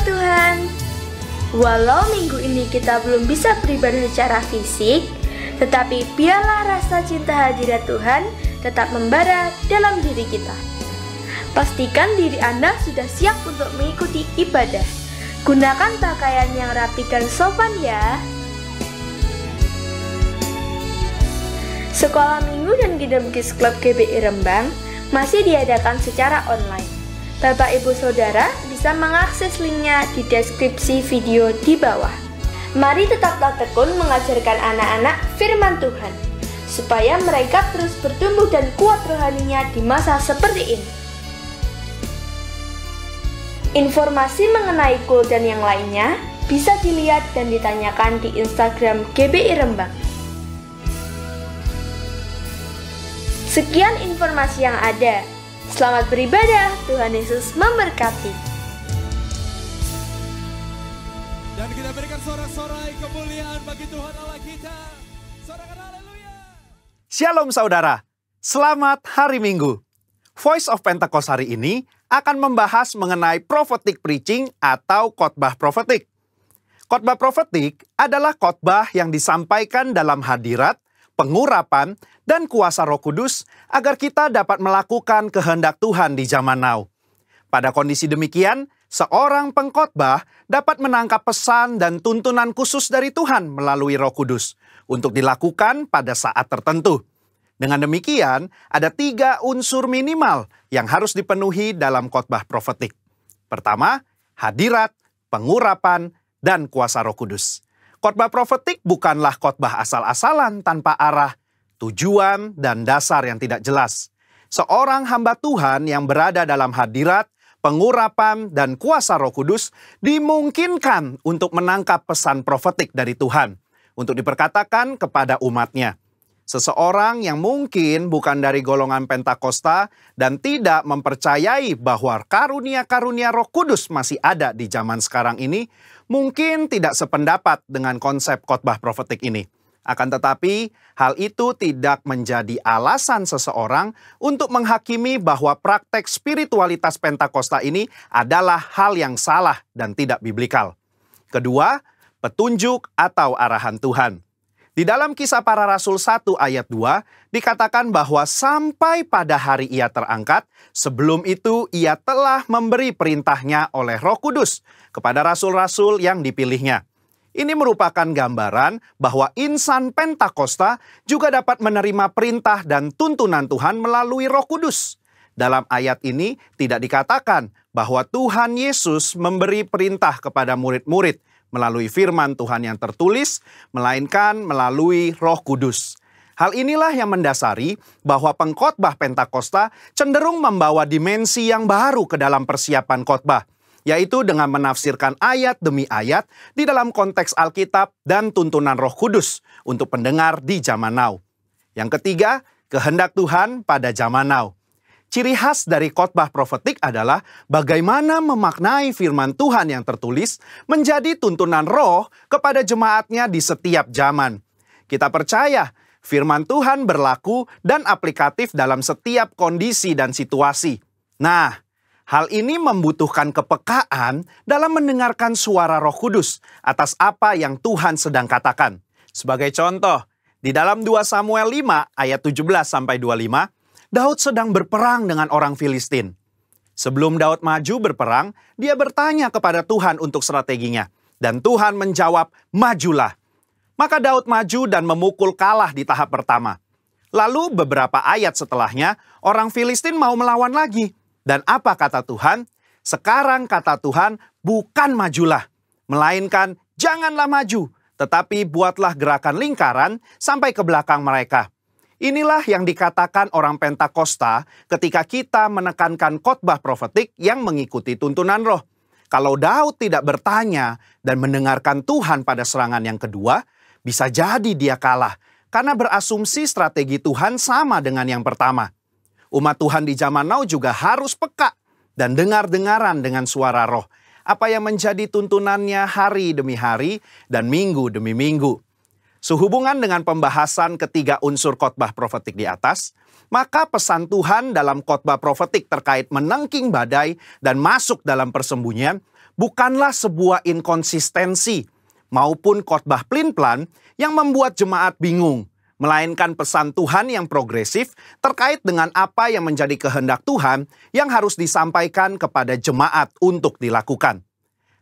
Tuhan. Walau minggu ini kita belum bisa beribadah secara fisik, tetapi biarlah rasa cinta hadirat Tuhan tetap membara dalam diri kita. Pastikan diri Anda sudah siap untuk mengikuti ibadah. Gunakan pakaian yang rapi dan sopan ya. Sekolah Minggu dan Kingdom Kids Club GBI Rembang masih diadakan secara online. Bapak Ibu Saudara bisa mengakses linknya di deskripsi video di bawah. Mari tetaplah tekun mengajarkan anak-anak firman Tuhan, supaya mereka terus bertumbuh dan kuat rohaninya di masa seperti ini. Informasi mengenai KUL dan yang lainnya bisa dilihat dan ditanyakan di Instagram GBI Rembang. Sekian informasi yang ada. Selamat beribadah, Tuhan Yesus memberkati. Dan kita berikan sorak-sorai kemuliaan bagi Tuhan Allah kita. Sorakan haleluya. Shalom saudara, selamat hari Minggu. Voice of Pentecost hari ini akan membahas mengenai prophetic preaching atau khotbah profetik. Khotbah profetik adalah khotbah yang disampaikan dalam hadirat, pengurapan, dan kuasa Roh Kudus agar kita dapat melakukan kehendak Tuhan di zaman now. Pada kondisi demikian, seorang pengkhotbah dapat menangkap pesan dan tuntunan khusus dari Tuhan melalui Roh Kudus untuk dilakukan pada saat tertentu. Dengan demikian, ada 3 unsur minimal yang harus dipenuhi dalam khotbah profetik. Pertama, hadirat, pengurapan, dan kuasa Roh Kudus. Khotbah profetik bukanlah khotbah asal-asalan tanpa arah, tujuan, dan dasar yang tidak jelas. Seorang hamba Tuhan yang berada dalam hadirat, pengurapan, dan kuasa Roh Kudus dimungkinkan untuk menangkap pesan profetik dari Tuhan untuk diperkatakan kepada umatnya. Seseorang yang mungkin bukan dari golongan Pentakosta dan tidak mempercayai bahwa karunia-karunia Roh Kudus masih ada di zaman sekarang ini, mungkin tidak sependapat dengan konsep khotbah profetik ini. Akan tetapi, hal itu tidak menjadi alasan seseorang untuk menghakimi bahwa praktek spiritualitas Pentakosta ini adalah hal yang salah dan tidak biblikal. Kedua, petunjuk atau arahan Tuhan. Di dalam Kisah Para Rasul 1 ayat 2, dikatakan bahwa sampai pada hari ia terangkat, sebelum itu ia telah memberi perintahnya oleh Roh Kudus kepada rasul-rasul yang dipilihnya. Ini merupakan gambaran bahwa insan Pentakosta juga dapat menerima perintah dan tuntunan Tuhan melalui Roh Kudus. Dalam ayat ini tidak dikatakan bahwa Tuhan Yesus memberi perintah kepada murid-murid melalui firman Tuhan yang tertulis, melainkan melalui Roh Kudus. Hal inilah yang mendasari bahwa pengkhotbah Pentakosta cenderung membawa dimensi yang baru ke dalam persiapan khotbah, yaitu dengan menafsirkan ayat demi ayat di dalam konteks Alkitab dan tuntunan Roh Kudus untuk pendengar di zaman now. Yang ketiga, kehendak Tuhan pada zaman now. Ciri khas dari khotbah profetik adalah bagaimana memaknai firman Tuhan yang tertulis menjadi tuntunan roh kepada jemaatnya di setiap zaman. Kita percaya firman Tuhan berlaku dan aplikatif dalam setiap kondisi dan situasi. Nah, hal ini membutuhkan kepekaan dalam mendengarkan suara Roh Kudus atas apa yang Tuhan sedang katakan. Sebagai contoh, di dalam 2 Samuel 5 ayat 17-25, Daud sedang berperang dengan orang Filistin. Sebelum Daud maju berperang, dia bertanya kepada Tuhan untuk strateginya. Dan Tuhan menjawab, majulah. Maka Daud maju dan memukul kalah di tahap pertama. Lalu beberapa ayat setelahnya, orang Filistin mau melawan lagi. Dan apa kata Tuhan? Sekarang kata Tuhan, bukan majulah, melainkan janganlah maju, tetapi buatlah gerakan lingkaran sampai ke belakang mereka. Inilah yang dikatakan orang Pentakosta ketika kita menekankan khotbah profetik yang mengikuti tuntunan roh. Kalau Daud tidak bertanya dan mendengarkan Tuhan pada serangan yang kedua, bisa jadi dia kalah karena berasumsi strategi Tuhan sama dengan yang pertama. Umat Tuhan di zaman now juga harus peka dan dengar-dengaran dengan suara roh. Apa yang menjadi tuntunannya hari demi hari dan minggu demi minggu. Sehubungan dengan pembahasan ketiga unsur khotbah profetik di atas, maka pesan Tuhan dalam khotbah profetik terkait menengking badai dan masuk dalam persembunyian bukanlah sebuah inkonsistensi maupun khotbah pelin-pelan yang membuat jemaat bingung, melainkan pesan Tuhan yang progresif terkait dengan apa yang menjadi kehendak Tuhan yang harus disampaikan kepada jemaat untuk dilakukan.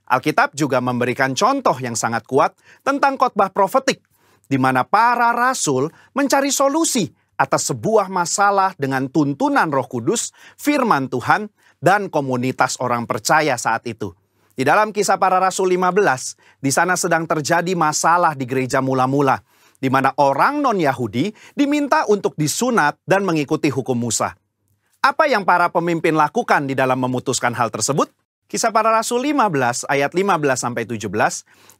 Alkitab juga memberikan contoh yang sangat kuat tentang khotbah profetik, di mana para rasul mencari solusi atas sebuah masalah dengan tuntunan Roh Kudus, firman Tuhan, dan komunitas orang percaya saat itu. Di dalam Kisah Para Rasul 15, di sana sedang terjadi masalah di gereja mula-mula, di mana orang non-Yahudi diminta untuk disunat dan mengikuti hukum Musa. Apa yang para pemimpin lakukan di dalam memutuskan hal tersebut? Kisah Para Rasul 15 ayat 15-17,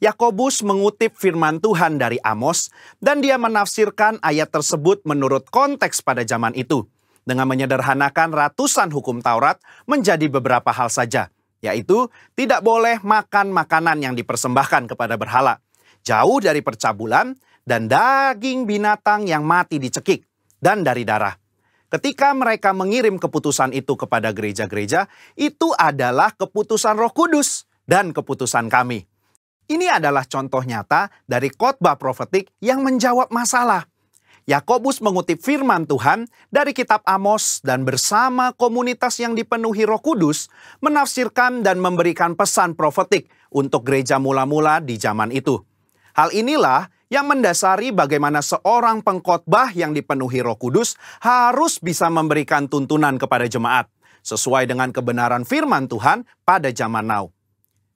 Yakobus mengutip firman Tuhan dari Amos dan dia menafsirkan ayat tersebut menurut konteks pada zaman itu dengan menyederhanakan ratusan hukum Taurat menjadi beberapa hal saja, yaitu tidak boleh makan makanan yang dipersembahkan kepada berhala, jauh dari percabulan dan daging binatang yang mati dicekik, dan dari darah. Ketika mereka mengirim keputusan itu kepada gereja-gereja, itu adalah keputusan Roh Kudus dan keputusan kami. Ini adalah contoh nyata dari khotbah profetik yang menjawab masalah. Yakobus mengutip firman Tuhan dari kitab Amos dan bersama komunitas yang dipenuhi Roh Kudus menafsirkan dan memberikan pesan profetik untuk gereja mula-mula di zaman itu. Hal inilah yang mendasari bagaimana seorang pengkhotbah yang dipenuhi Roh Kudus harus bisa memberikan tuntunan kepada jemaat sesuai dengan kebenaran firman Tuhan pada zaman now.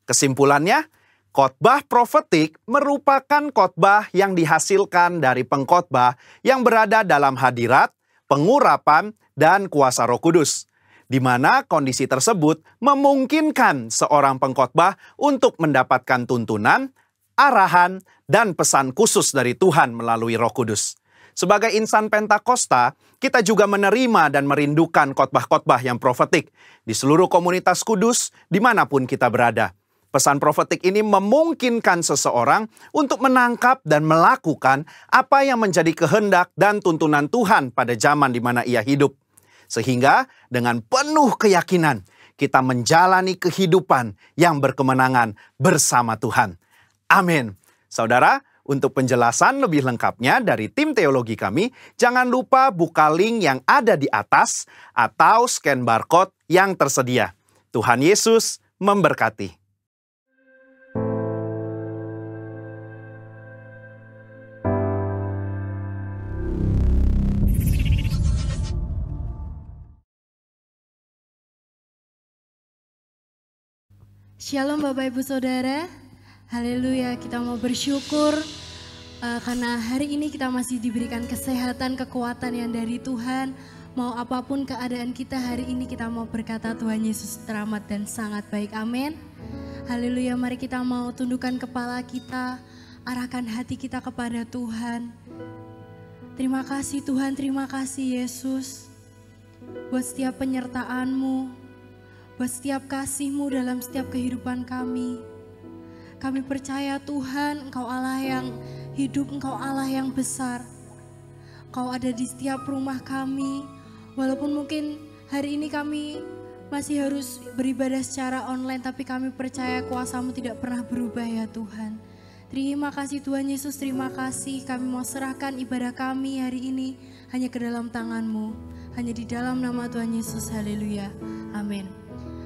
Kesimpulannya, khotbah profetik merupakan khotbah yang dihasilkan dari pengkhotbah yang berada dalam hadirat, pengurapan, dan kuasa Roh Kudus, di mana kondisi tersebut memungkinkan seorang pengkhotbah untuk mendapatkan tuntunan, arahan, dan pesan khusus dari Tuhan melalui Roh Kudus. Sebagai insan Pentakosta, kita juga menerima dan merindukan khotbah-khotbah yang profetik di seluruh komunitas kudus dimanapun kita berada. Pesan profetik ini memungkinkan seseorang untuk menangkap dan melakukan apa yang menjadi kehendak dan tuntunan Tuhan pada zaman di mana ia hidup. Sehingga dengan penuh keyakinan, kita menjalani kehidupan yang berkemenangan bersama Tuhan. Amin. Saudara, untuk penjelasan lebih lengkapnya dari tim teologi kami, jangan lupa buka link yang ada di atas atau scan barcode yang tersedia. Tuhan Yesus memberkati. Shalom Bapak Ibu Saudara. Haleluya, kita mau bersyukur karena hari ini kita masih diberikan kesehatan, kekuatan yang dari Tuhan. Mau apapun keadaan kita hari ini, kita mau berkata Tuhan Yesus teramat dan sangat baik. Amin. Haleluya, mari kita mau tundukkan kepala kita, arahkan hati kita kepada Tuhan. Terima kasih Tuhan, terima kasih Yesus buat setiap penyertaan-Mu, buat setiap kasih-Mu dalam setiap kehidupan kami. Kami percaya Tuhan, Engkau Allah yang hidup, Engkau Allah yang besar. Engkau ada di setiap rumah kami, walaupun mungkin hari ini kami masih harus beribadah secara online, tapi kami percaya kuasa-Mu tidak pernah berubah ya Tuhan. Terima kasih Tuhan Yesus, terima kasih. Kami mau serahkan ibadah kami hari ini hanya ke dalam tangan-Mu, hanya di dalam nama Tuhan Yesus. Haleluya, amin.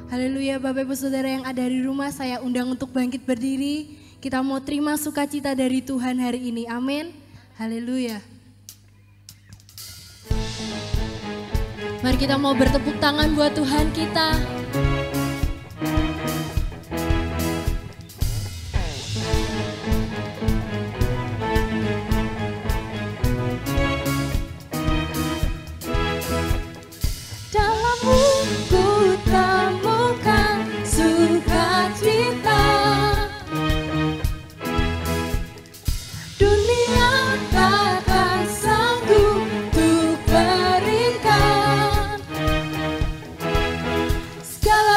Haleluya, Bapak Ibu Saudara yang ada di rumah, saya undang untuk bangkit berdiri. Kita mau terima sukacita dari Tuhan hari ini, amin. Haleluya. Mari kita mau bertepuk tangan buat Tuhan kita. Segala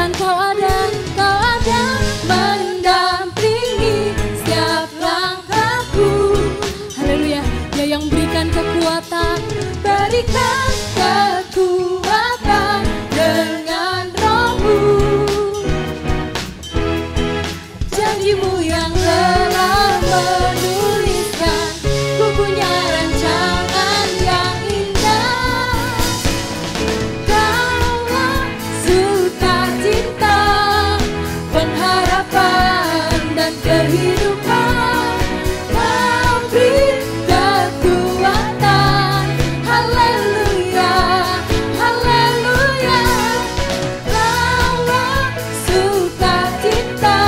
Tuhan kau ada mendampingi setiap langkahku. Haleluya. Dia yang berikan kekuatan, berikan kekuatan dengan Roh-Mu. Janji-Mu yang telah menuliskan, ku punya rancangan yang indah. Kaulah sukacita, pengharapan dan kehidupan. Kau beri kekuatan, haleluya, haleluya. Kaulah sukacita,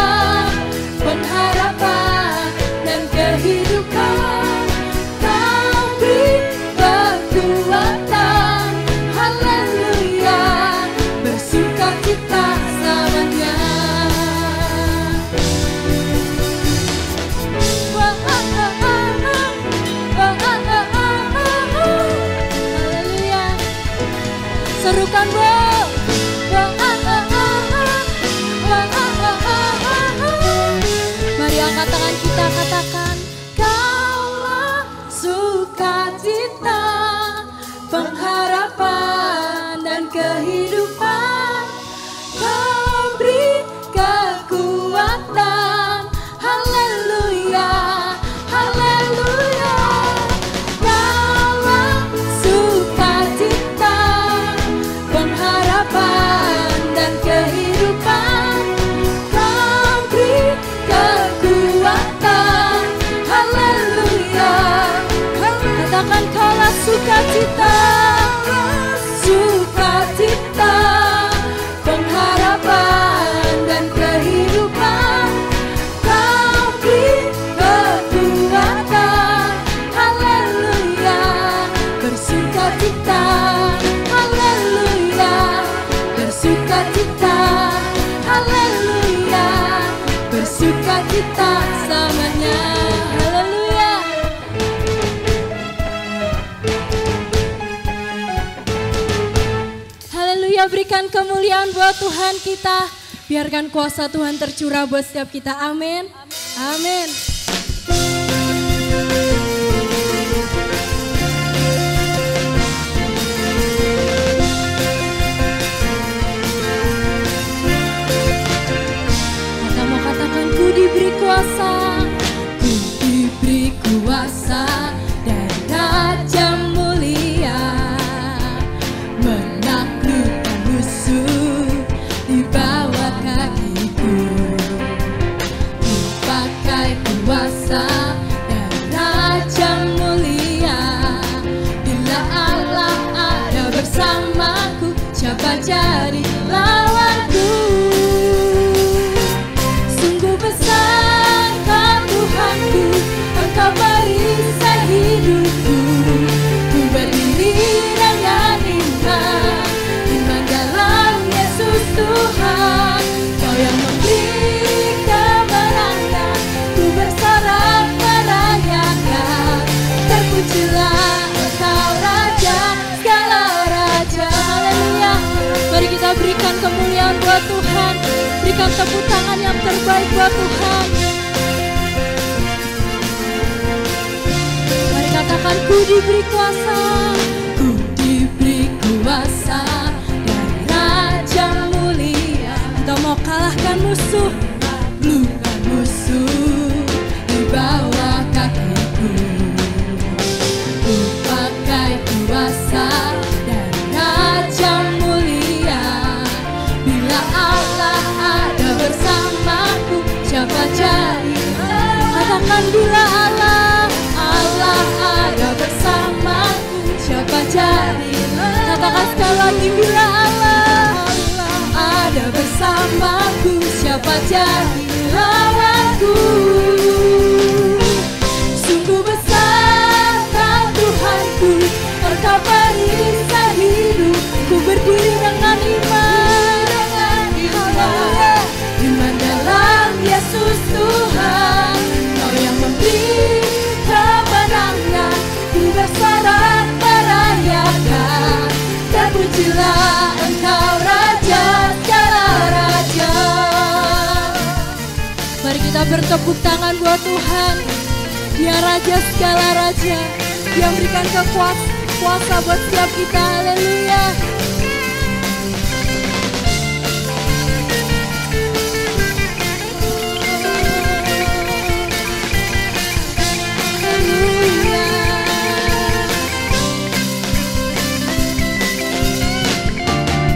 pengharapan dan kehidupan. Kau beri kekuatan, haleluya, bersukacita selamanya. Haleluya. Serukan bro. Mari angkat tangan kita, katakan, Kaulah sukacita, pengharapan dan kehidupan. Kau beri kekuatan, haleluya, haleluya. Kaulah sukacita, pengharapan dan kehidupan. Kau beri kekuatan, haleluya. Katakan kaulah sukacita, sukacita, pengharapan dan kehidupan. Kau beri kekuatan, haleluya, bersukacita, haleluya, bersukacita, haleluya, bersukacita selamanya. Haleluya. Haleluya, berikan kemuliaan buat Tuhan kita. Biarkan kuasa Tuhan tercurah buat setiap kita. Amin. Amin. Kita mau katakan ku diberi kuasa, ku diberi kuasa dari Raja mulia, menaklukkan musuh di bawah kakiku. Ku pakai kuasa dari Raja mulia. Bila Allah ada bersamaku, siapa jadi lawanku? Sungguh besar Kau Tuhanku, Engkau perisai hidupku. Ku berdiri dengan iman, iman dalam Yesus Tuhan. Kau yang memberi kemenangan, ku bersorak merayakan. Terpujilah Engkau Raja, segala raja. Haleluya. Mari kita berikan kemuliaan buat Tuhan. Berikan tepuk tangan yang terbaik buat Tuhan. Mari katakan ku diberi kuasa, ku diberi kuasa dari Raja mulia. Kita mau kalahkan musuh, taklukkan musuh di bawah kakiku. Ku pakai kuasa dari Raja mulia. Bila Allah ada bersamaku, siapa jadi? Katakan bila Allah ada bersamaku, siapa jadi? Katakan sekali lagi, bila Allah ada bersamaku, siapa jadi lawanku? Sungguh besar Kau Tuhanku, Engkau perisai hidupku. Berdiri dengan iman, iman dalam Yesus Tuhan. Kau yang memberi kemenangan, ku bersorak merayakan. Terpujilah Engkau Raja, segala raja. Kita bertepuk tangan buat Tuhan. Dia Raja segala Raja, yang berikan kuasa buat setiap kita. Haleluya.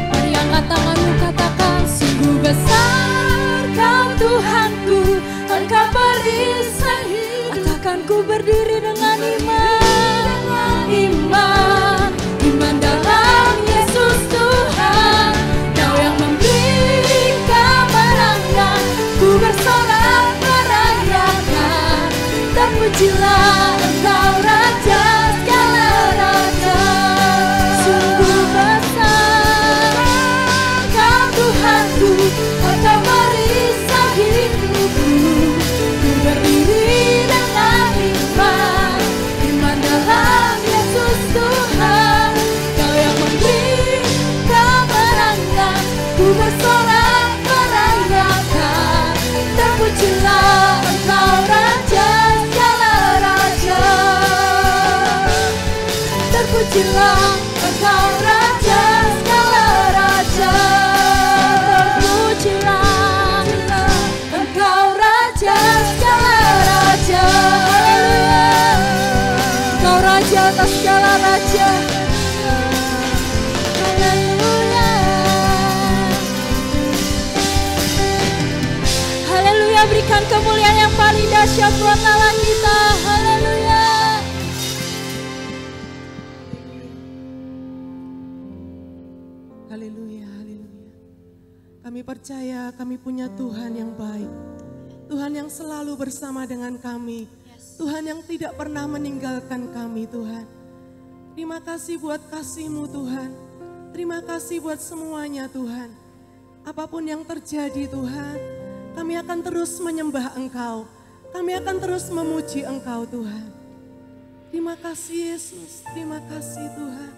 Mari angkat tanganmu, katakan, sungguh besar Kau Tuhanku, Engkau perisai. Katakan, ku berdiri dengan iman dalam Yesus Tuhan. Kau yang memberi kemenangan, ku bersorak merayakan. Terpujilah Engkau Raja segala Raja. Sungguh besar Kau Tuhanku, Engkau perisai hidupku. Ku berdiri dengan iman dalam Yesus Tuhan. Kau yang memberi kemenangan, ku bersorak merayakan. Terpujilah Engkau Raja segala Raja. Terpujilah Engkau Raja segala Raja. Terpujilah Engkau Raja segala Raja. Engkau Raja atas segala Raja. Haleluya. Haleluya, berikan kemuliaan yang paling dahsyat buat Allah kita. Haleluya. Haleluya, haleluya. Kami percaya kami punya Tuhan yang baik. Tuhan yang selalu bersama dengan kami. Tuhan yang tidak pernah meninggalkan kami, Tuhan. Terima kasih buat kasih-Mu, Tuhan. Terima kasih buat semuanya, Tuhan. Apapun yang terjadi, Tuhan, kami akan terus menyembah Engkau. Kami akan terus memuji Engkau, Tuhan. Terima kasih, Yesus. Terima kasih, Tuhan.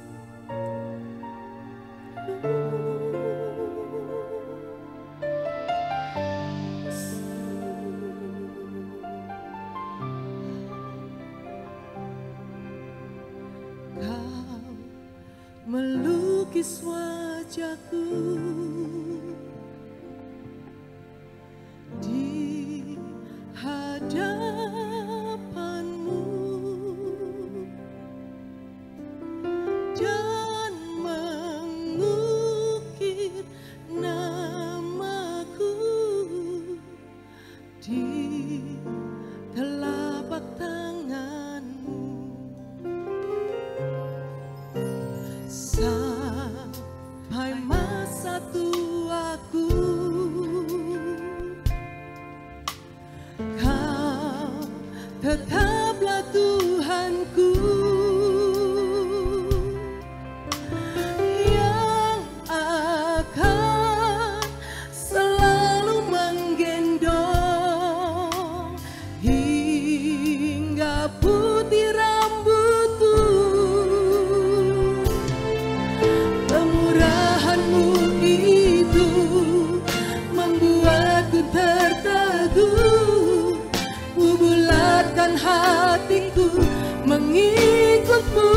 Kau melukis wajahku di hadapan-Mu dan mengukir namaku di telapak tangan-Mu. Sampai masa tuaku, Kau tetaplah Tuhanku, yang akan selalu menggendong hingga putih rambutku. Kemurahan-Mu itu membuatku terteguh. Ku bulatkan hatiku mengikut-Mu.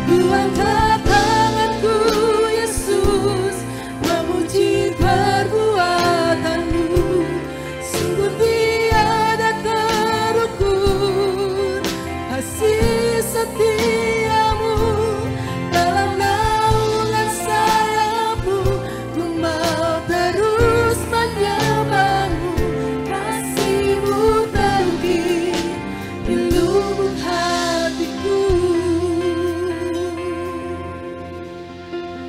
Ku angkat tanganku, Yesus, memuji perbuatan-Mu. Sungguh tiada terukur kasih setia-Mu. Dalam naungan sayap-Mu, ku mau terus menyembah-Mu. Kasih-Mu terukir di lubuk hatiku.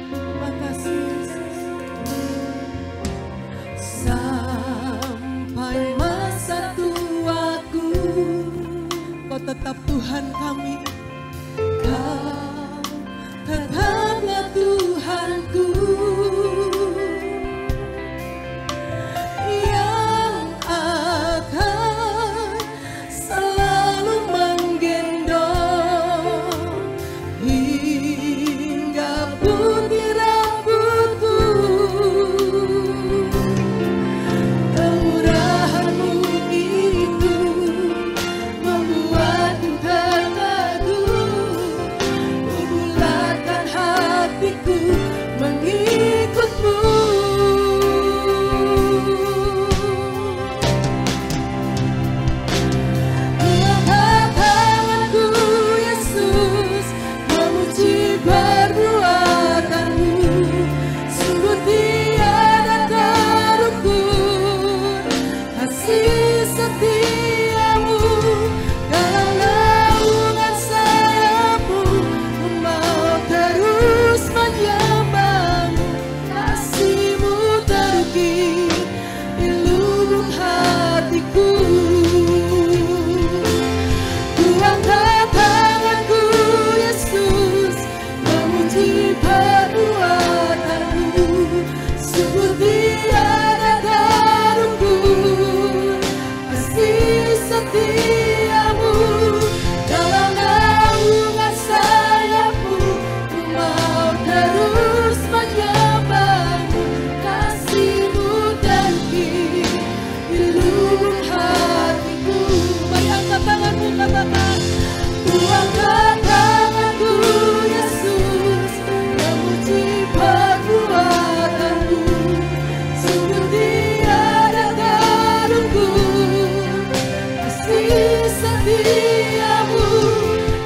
Terima kasih, Yesus. Sampai masa tuaku, Kau tetap Tuhan kami. Kau tetaplah Tuhanku, yang akan selalu menggendong hingga putih rambutku. hatiku mengikutmu. Angkat tanganku Yesus, memuji perbuatanmu. Sungguh tiada terukur kasih setiamu. Dalam naungan sayapmu, ku mau terus menyembahmu. Kasihmu terukir di lubuk hatiku. Ku angkat tanganku Yesus, memuji perbuatanmu. Sungguh tiada terukur kasih setiamu. Dalam naungan sayapmu, ku mau terus menyembahmu. Kasihmu terukir di lubuk hatiku. Mari angkat tanganmu, katakan. Ku angkat tanganku Yesus, memuji perbuatanmu. Sungguh tiada terukur kasih setiamu.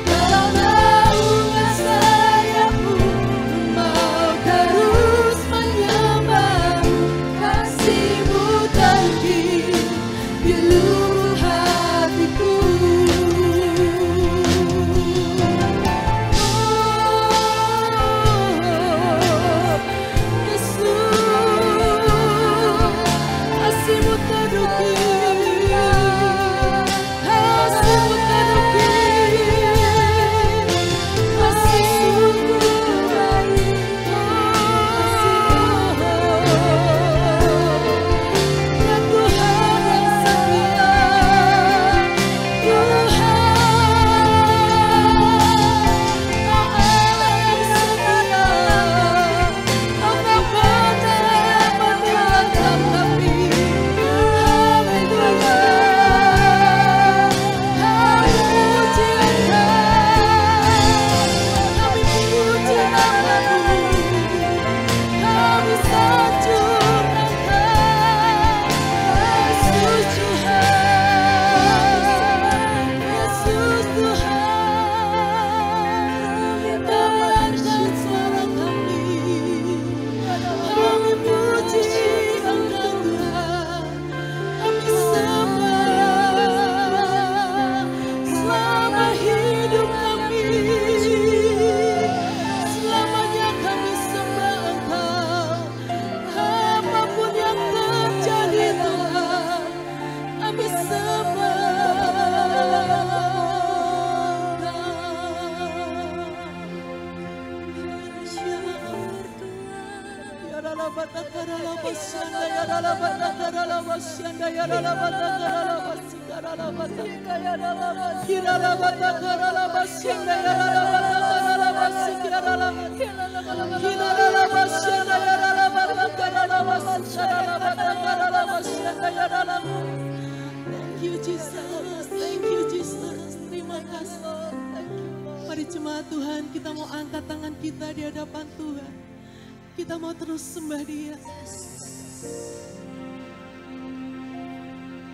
Dalam naungan sayapmu, ku mau terus menyembahmu. Kasihmu terukir di lubuk hatiku. Kasihmu terukir, kasihmu terukir, kasihmu terukir. Ya Tuhan yang setia, Tuhan, Allah yang setia, Engkau pernah meninggalkan kami. Haleluya, kami puji namamu, kami sanjung Engkau, Yesus Tuhan, Yesus Tuhan. Dengarkan suara kami, kami puji Engkau Tuhan, kami sembah selama hidup kami. Selamanya kami sembah Engkau, apapun yang terjadi Tuhan, kami sembah Thank you Jesus, thank you Jesus, terima kasih. Mari jemaat Tuhan, kita mau angkat tangan kita di hadapan Tuhan. Kita mau terus sembah Dia.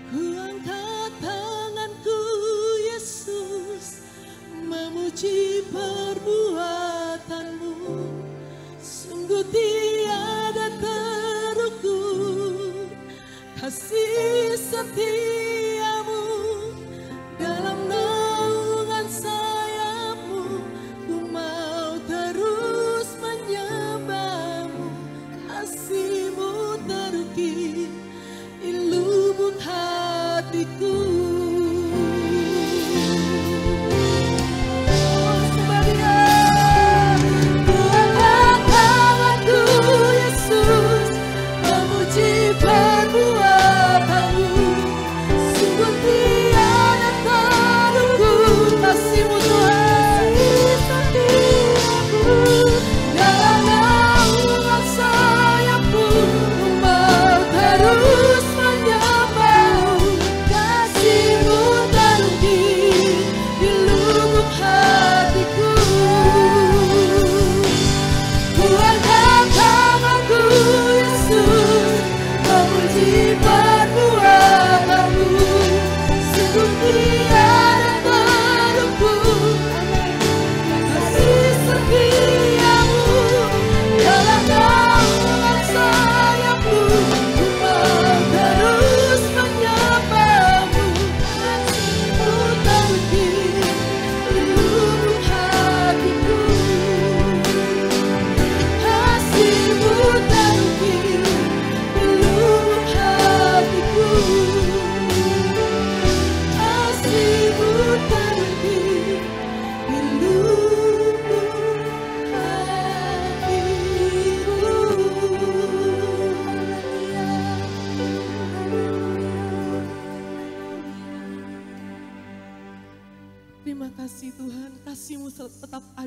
Ku angkat tanganku Yesus, memuji perbuatanmu. Sungguh tiada terukur kasih setiamu. Dalam naungan sayapmu, ku mau terus menyembahmu. Kasihmu terukir di lubuk hatiku. Sembah Dia.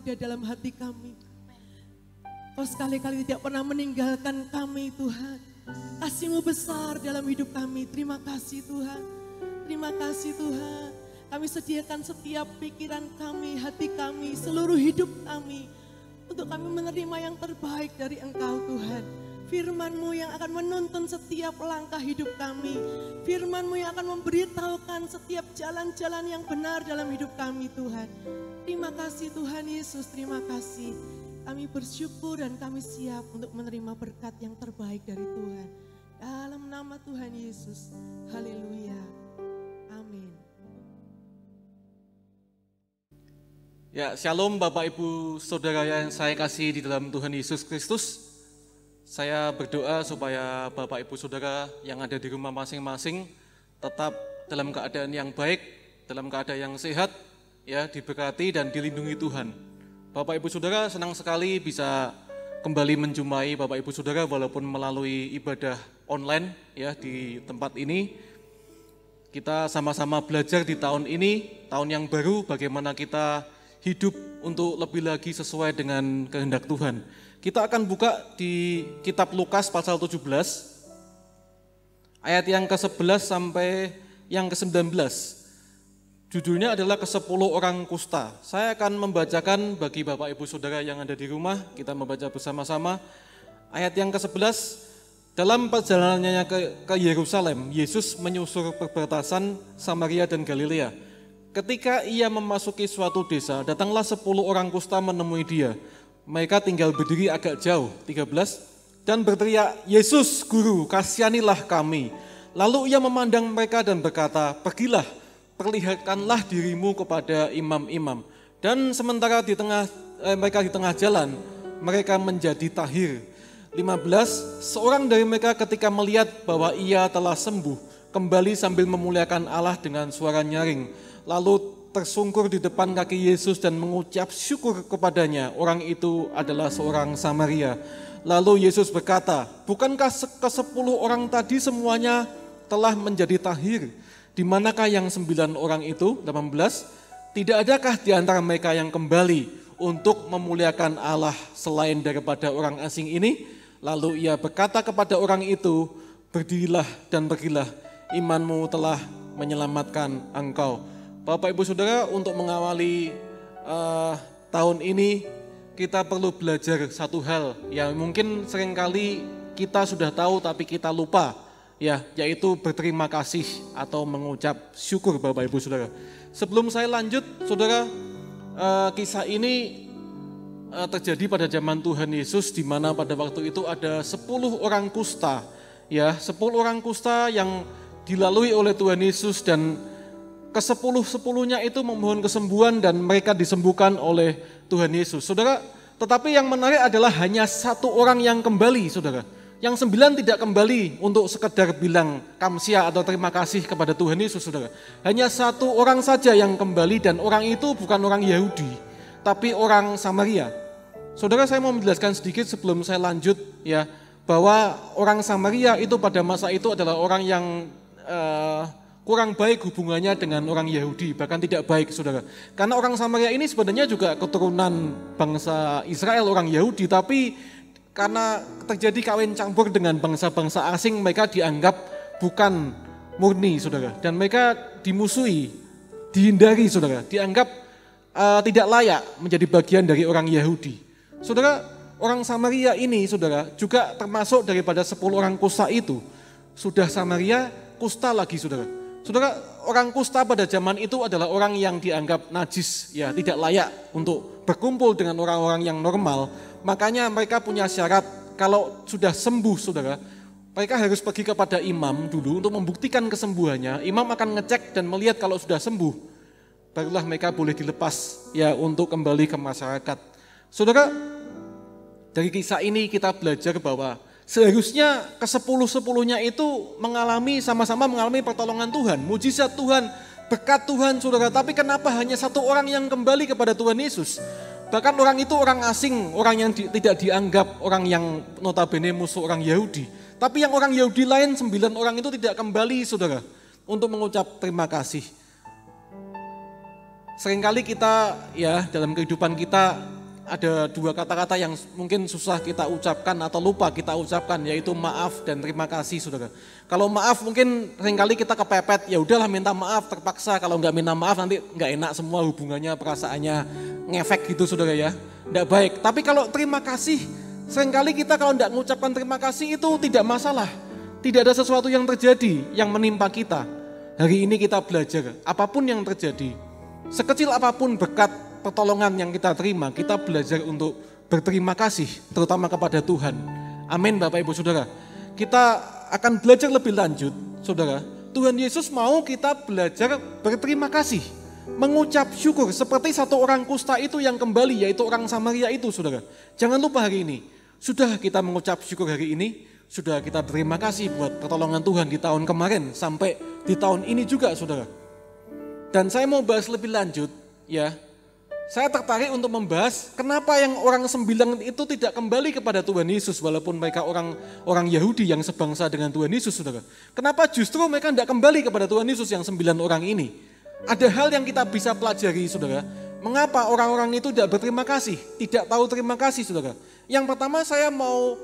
ada dalam hati kami. Kau sekali-kali tidak pernah meninggalkan kami Tuhan. Kasih-Mu besar dalam hidup kami. Terima kasih Tuhan. Terima kasih Tuhan. Kami sediakan setiap pikiran kami, hati kami, seluruh hidup kami. Untuk kami menerima yang terbaik dari Engkau Tuhan. Firman-Mu yang akan menuntun setiap langkah hidup kami. Firman-Mu yang akan memberitahukan setiap jalan-jalan yang benar dalam hidup kami Tuhan. Terima kasih Tuhan Yesus, terima kasih. Kami bersyukur dan kami siap untuk menerima berkat yang terbaik dari Tuhan. Dalam nama Tuhan Yesus, haleluya. Amin. Ya, shalom Bapak Ibu Saudara yang saya kasih di dalam Tuhan Yesus Kristus. Saya berdoa supaya Bapak Ibu Saudara yang ada di rumah masing-masing tetap dalam keadaan yang baik, dalam keadaan yang sehat, ya, diberkati dan dilindungi Tuhan. Bapak Ibu Saudara senang sekali bisa kembali menjumpai Bapak Ibu Saudara walaupun melalui ibadah online ya di tempat ini. Kita sama-sama belajar di tahun ini, tahun yang baru, bagaimana kita hidup untuk lebih lagi sesuai dengan kehendak Tuhan. Kita akan buka di kitab Lukas pasal 17, ayat yang ke-11 sampai yang ke-19. Judulnya adalah ke-10 orang kusta. Saya akan membacakan bagi Bapak Ibu Saudara yang ada di rumah, kita membaca bersama-sama. Ayat yang ke-11, dalam perjalanannya ke Yerusalem, Yesus menyusur perbatasan Samaria dan Galilea. Ketika ia memasuki suatu desa, datanglah 10 orang kusta menemui dia. Mereka tinggal berdiri agak jauh, 13, dan berteriak, Yesus, Guru, kasihanilah kami. Lalu ia memandang mereka dan berkata, pergilah, perlihatkanlah dirimu kepada imam-imam. Dan sementara mereka di tengah jalan, mereka menjadi tahir. 15, seorang dari mereka ketika melihat bahwa ia telah sembuh, kembali sambil memuliakan Allah dengan suara nyaring. Lalu tersungkur di depan kaki Yesus dan mengucap syukur kepadanya. Orang itu adalah seorang Samaria. Lalu Yesus berkata, bukankah ke-10 orang tadi semuanya telah menjadi tahir? Di manakah yang 9 orang itu? 18, tidak adakah di antara mereka yang kembali untuk memuliakan Allah selain daripada orang asing ini? Lalu ia berkata kepada orang itu, berdirilah dan pergilah, imanmu telah menyelamatkan engkau. Bapak Ibu Saudara, untuk mengawali tahun ini kita perlu belajar satu hal yang mungkin seringkali kita sudah tahu tapi kita lupa, ya, yaitu berterima kasih atau mengucap syukur Bapak Ibu Saudara. Sebelum saya lanjut, Saudara, kisah ini terjadi pada zaman Tuhan Yesus, di mana pada waktu itu ada 10 orang kusta, ya, 10 orang kusta yang dilalui oleh Tuhan Yesus, dan ke-10-10-nya itu memohon kesembuhan dan mereka disembuhkan oleh Tuhan Yesus. Saudara, tetapi yang menarik adalah hanya 1 orang yang kembali, Saudara. Yang 9 tidak kembali untuk sekedar bilang kamsia atau terima kasih kepada Tuhan Yesus, Saudara. Hanya 1 orang saja yang kembali, dan orang itu bukan orang Yahudi, tapi orang Samaria. Saudara, saya mau menjelaskan sedikit sebelum saya lanjut, ya, bahwa orang Samaria itu pada masa itu adalah orang yang kurang baik hubungannya dengan orang Yahudi, bahkan tidak baik, Saudara. Karena orang Samaria ini sebenarnya juga keturunan bangsa Israel, orang Yahudi, tapi karena terjadi kawin campur dengan bangsa-bangsa asing, mereka dianggap bukan murni, Saudara. Dan mereka dimusuhi, dihindari, Saudara. Dianggap tidak layak menjadi bagian dari orang Yahudi. Saudara, orang Samaria ini, Saudara, juga termasuk daripada 10 orang kusta itu. Sudah Samaria, kusta lagi, Saudara. Saudara, orang kusta pada zaman itu adalah orang yang dianggap najis, ya, tidak layak untuk berkumpul dengan orang-orang yang normal. Makanya mereka punya syarat, kalau sudah sembuh, Saudara, mereka harus pergi kepada imam dulu untuk membuktikan kesembuhannya. Imam akan ngecek dan melihat kalau sudah sembuh, barulah mereka boleh dilepas, ya, untuk kembali ke masyarakat. Saudara, dari kisah ini kita belajar bahwa seharusnya ke-10-10-nya itu sama-sama mengalami pertolongan Tuhan, mujizat Tuhan, berkat Tuhan, Saudara. Tapi kenapa hanya 1 orang yang kembali kepada Tuhan Yesus? Bahkan orang itu orang asing, orang yang tidak dianggap, orang yang notabene musuh orang Yahudi. Tapi yang orang Yahudi lain 9 orang itu tidak kembali, Saudara, untuk mengucap terima kasih. Seringkali kita, ya, dalam kehidupan kita ada dua kata-kata yang mungkin susah kita ucapkan atau lupa kita ucapkan, yaitu maaf dan terima kasih, saudara. Kalau maaf mungkin seringkali kita kepepet, ya udahlah minta maaf terpaksa, kalau nggak minta maaf nanti nggak enak semua hubungannya, perasaannya ngefek gitu, saudara ya. Nggak baik. Tapi kalau terima kasih, seringkali kita kalau nggak mengucapkan terima kasih itu tidak masalah. Tidak ada sesuatu yang terjadi yang menimpa kita. Hari ini kita belajar, apapun yang terjadi, sekecil apapun berkat pertolongan yang kita terima, kita belajar untuk berterima kasih, terutama kepada Tuhan. Amin Bapak Ibu Saudara. Kita akan belajar lebih lanjut, saudara. Tuhan Yesus mau kita belajar berterima kasih, mengucap syukur seperti satu orang kusta itu yang kembali, yaitu orang Samaria itu, saudara. Jangan lupa hari ini, sudah kita mengucap syukur hari ini, sudah kita berterima kasih buat pertolongan Tuhan di tahun kemarin sampai di tahun ini juga, saudara. Dan saya mau bahas lebih lanjut, ya. Saya tertarik untuk membahas kenapa yang orang 9 itu tidak kembali kepada Tuhan Yesus walaupun mereka orang Yahudi yang sebangsa dengan Tuhan Yesus, saudara. Kenapa justru mereka tidak kembali kepada Tuhan Yesus yang 9 orang ini? Ada hal yang kita bisa pelajari, saudara. Mengapa orang-orang itu tidak berterima kasih, tidak tahu terima kasih, saudara? Yang pertama saya mau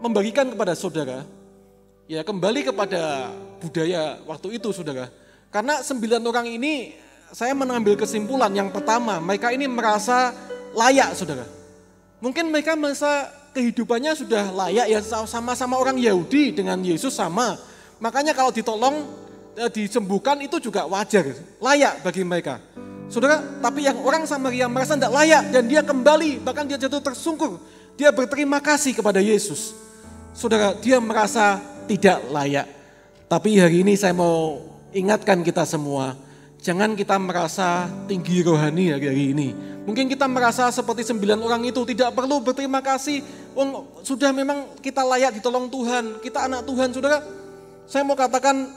membagikan kepada saudara, ya kembali kepada budaya waktu itu, saudara. Karena 9 orang ini saya mengambil kesimpulan yang pertama, mereka ini merasa layak, saudara. Mungkin mereka merasa kehidupannya sudah layak, ya sama-sama orang Yahudi dengan Yesus sama. Makanya kalau ditolong, disembuhkan itu juga wajar, layak bagi mereka. Saudara, tapi yang orang Samaria merasa tidak layak dan dia kembali, bahkan dia jatuh tersungkur. Dia berterima kasih kepada Yesus. Saudara, dia merasa tidak layak. Tapi hari ini saya mau ingatkan kita semua, jangan kita merasa tinggi rohani hari ini. Mungkin kita merasa seperti 9 orang itu, tidak perlu berterima kasih. Sudah memang kita layak ditolong Tuhan, kita anak Tuhan, saudara. Saya mau katakan,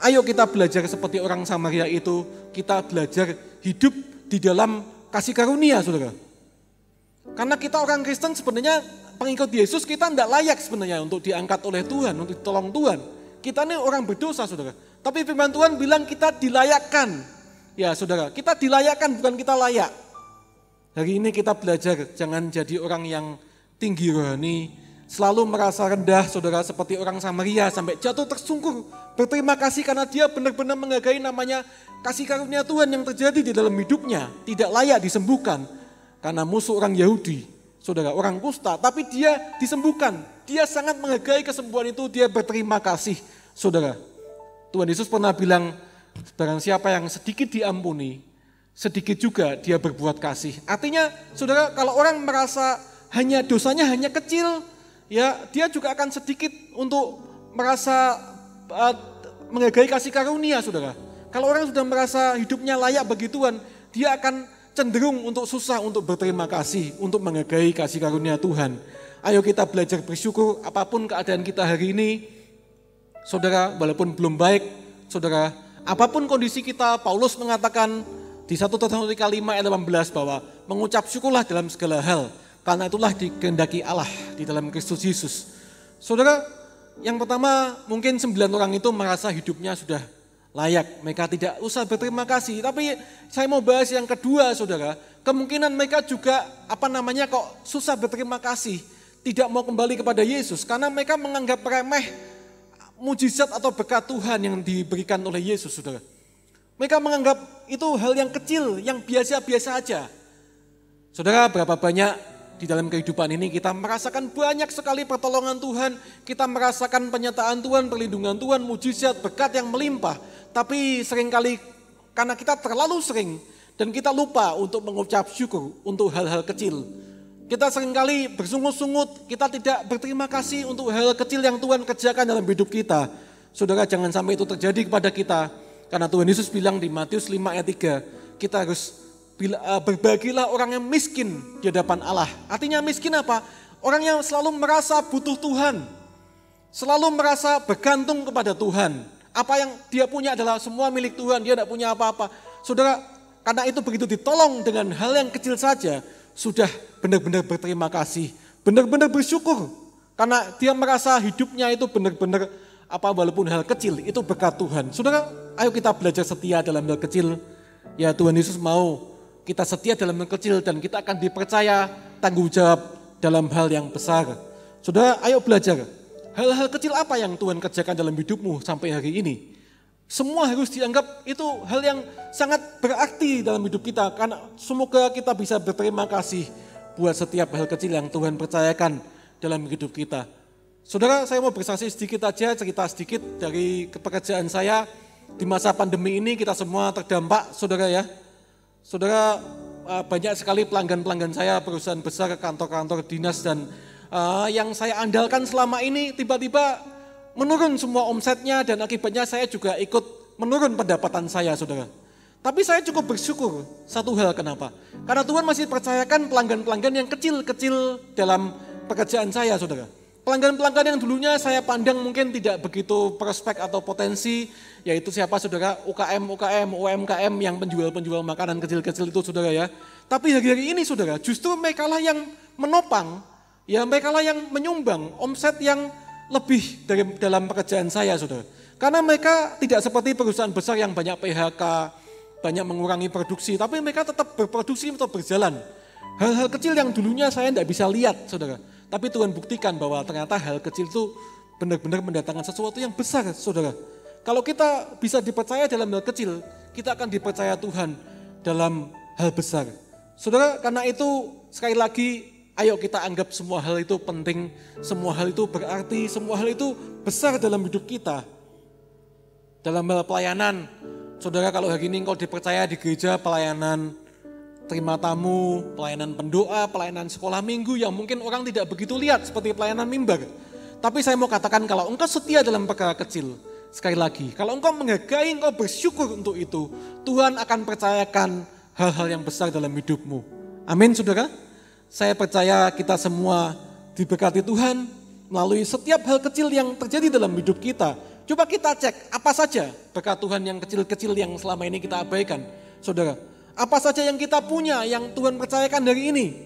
ayo kita belajar seperti orang Samaria itu. Kita belajar hidup di dalam kasih karunia, saudara. Karena kita orang Kristen sebenarnya pengikut Yesus, kita tidak layak sebenarnya untuk diangkat oleh Tuhan, untuk ditolong Tuhan. Kita ini orang berdosa, saudara. Tapi firman Tuhan bilang kita dilayakkan. Ya saudara, kita dilayakkan bukan kita layak. Hari ini kita belajar jangan jadi orang yang tinggi rohani, selalu merasa rendah, saudara, seperti orang Samaria sampai jatuh tersungkur. Berterima kasih karena dia benar-benar menghargai namanya kasih karunia Tuhan yang terjadi di dalam hidupnya. Tidak layak disembuhkan karena musuh orang Yahudi, saudara, orang kusta, tapi dia disembuhkan. Dia sangat menghargai kesembuhan itu, dia berterima kasih, saudara. Tuhan Yesus pernah bilang, barang siapa yang sedikit diampuni, sedikit juga dia berbuat kasih. Artinya, saudara, kalau orang merasa dosanya hanya kecil, ya dia juga akan sedikit untuk merasa menghargai kasih karunia, saudara. Kalau orang sudah merasa hidupnya layak bagi Tuhan, dia akan cenderung untuk susah untuk berterima kasih, untuk menghargai kasih karunia Tuhan. Ayo kita belajar bersyukur apapun keadaan kita hari ini. Saudara, walaupun belum baik, saudara, apapun kondisi kita, Paulus mengatakan di 1 Tesalonika 5 ayat 18 bahwa mengucap syukurlah dalam segala hal, karena itulah dikehendaki Allah di dalam Kristus Yesus. Saudara, yang pertama mungkin 9 orang itu merasa hidupnya sudah layak, mereka tidak usah berterima kasih. Tapi saya mau bahas yang kedua, saudara, kemungkinan mereka juga kok susah berterima kasih, tidak mau kembali kepada Yesus, karena mereka menganggap remeh mujizat atau berkat Tuhan yang diberikan oleh Yesus, saudara. Mereka menganggap itu hal yang kecil, yang biasa-biasa aja. Saudara, berapa banyak di dalam kehidupan ini kita merasakan banyak sekali pertolongan Tuhan, kita merasakan penyertaan Tuhan, perlindungan Tuhan, mujizat, berkat yang melimpah. Tapi seringkali karena kita terlalu sering dan kita lupa untuk mengucap syukur untuk hal-hal kecil. Kita seringkali bersungut-sungut, kita tidak berterima kasih untuk hal kecil yang Tuhan kerjakan dalam hidup kita. Saudara, jangan sampai itu terjadi kepada kita. Karena Tuhan Yesus bilang di Matius 5 ayat 3, kita harus berbagilah orang yang miskin di hadapan Allah. Artinya miskin apa? Orang yang selalu merasa butuh Tuhan, selalu merasa bergantung kepada Tuhan. Apa yang dia punya adalah semua milik Tuhan, dia tidak punya apa-apa. Saudara, karena itu begitu ditolong dengan hal yang kecil saja, sudah benar-benar berterima kasih, benar-benar bersyukur. Karena dia merasa hidupnya itu benar-benar walaupun hal kecil itu berkat Tuhan. Saudara, ayo kita belajar setia dalam hal kecil. Ya Tuhan Yesus mau kita setia dalam hal kecil dan kita akan dipercaya tanggung jawab dalam hal yang besar. Saudara, ayo belajar. Hal-hal kecil apa yang Tuhan kerjakan dalam hidupmu sampai hari ini? Semua harus dianggap itu hal yang sangat berarti dalam hidup kita. Karena semoga kita bisa berterima kasih buat setiap hal kecil yang Tuhan percayakan dalam hidup kita. Saudara, saya mau bersaksi sedikit aja, cerita sedikit dari pekerjaan saya. Di masa pandemi ini kita semua terdampak, saudara ya. Saudara, banyak sekali pelanggan-pelanggan saya, perusahaan besar, kantor-kantor dinas, dan yang saya andalkan selama ini tiba-tiba menurun semua omsetnya, dan akibatnya saya juga ikut menurun pendapatan saya, saudara. Tapi saya cukup bersyukur satu hal, kenapa? Karena Tuhan masih percayakan pelanggan-pelanggan yang kecil-kecil dalam pekerjaan saya, saudara. Pelanggan-pelanggan yang dulunya saya pandang mungkin tidak begitu prospek atau potensi, yaitu siapa saudara? UKM, UMKM yang penjual-penjual makanan kecil-kecil itu, saudara ya. Tapi hari-hari ini saudara, justru mereka lah yang menopang, ya mereka lah yang menyumbang omset yang lebih dari dalam pekerjaan saya, saudara. Karena mereka tidak seperti perusahaan besar yang banyak PHK, banyak mengurangi produksi, tapi mereka tetap berproduksi, tetap berjalan. Hal-hal kecil yang dulunya saya tidak bisa lihat, saudara. Tapi Tuhan buktikan bahwa ternyata hal kecil itu benar-benar mendatangkan sesuatu yang besar, saudara. Kalau kita bisa dipercaya dalam hal kecil, kita akan dipercaya Tuhan dalam hal besar. Saudara, karena itu sekali lagi, ayo kita anggap semua hal itu penting, semua hal itu berarti, semua hal itu besar dalam hidup kita. Dalam hal pelayanan, saudara, kalau hari ini engkau dipercaya di gereja pelayanan terima tamu, pelayanan pendoa, pelayanan sekolah minggu yang mungkin orang tidak begitu lihat seperti pelayanan mimbar. Tapi saya mau katakan kalau engkau setia dalam perkara kecil, sekali lagi, kalau engkau menghargai, engkau bersyukur untuk itu, Tuhan akan percayakan hal-hal yang besar dalam hidupmu. Amin, saudara. Saya percaya kita semua diberkati Tuhan melalui setiap hal kecil yang terjadi dalam hidup kita. Coba kita cek apa saja berkat Tuhan yang kecil-kecil yang selama ini kita abaikan, saudara. Apa saja yang kita punya, yang Tuhan percayakan hari ini.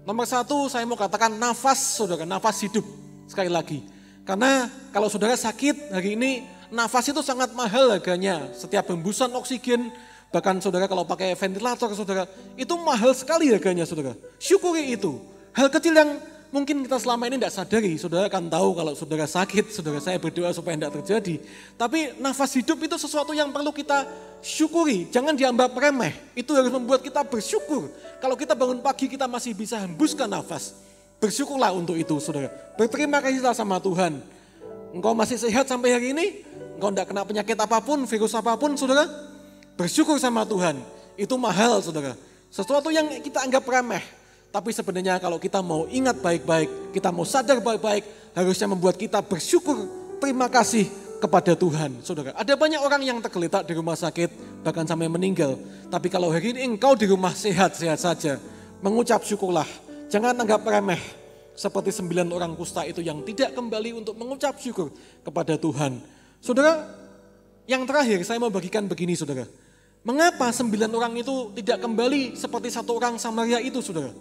Nomor satu, saya mau katakan nafas, saudara, nafas hidup. Sekali lagi, karena kalau saudara sakit hari ini, nafas itu sangat mahal harganya. Setiap hembusan oksigen, bahkan saudara kalau pakai ventilator, saudara, itu mahal sekali harganya, saudara. Syukuri itu. Hal kecil yang mungkin kita selama ini tidak sadari, saudara kan tahu kalau saudara sakit, saudara saya berdoa supaya tidak terjadi. Tapi nafas hidup itu sesuatu yang perlu kita syukuri, jangan dianggap remeh. Itu harus membuat kita bersyukur. Kalau kita bangun pagi kita masih bisa hembuskan nafas, bersyukurlah untuk itu, saudara. Berterima kasihlah sama Tuhan. Engkau masih sehat sampai hari ini, engkau tidak kena penyakit apapun, virus apapun, saudara. Bersyukur sama Tuhan, itu mahal, saudara. Sesuatu yang kita anggap remeh. Tapi sebenarnya kalau kita mau ingat baik-baik, kita mau sadar baik-baik, harusnya membuat kita bersyukur, terima kasih kepada Tuhan, saudara. Ada banyak orang yang tergeletak di rumah sakit, bahkan sampai meninggal. Tapi kalau hari ini engkau di rumah sehat-sehat saja, mengucap syukurlah. Jangan anggap remeh, seperti 9 orang kusta itu yang tidak kembali untuk mengucap syukur kepada Tuhan. Saudara, yang terakhir saya mau bagikan begini, saudara. Mengapa 9 orang itu tidak kembali seperti 1 orang Samaria itu, saudara?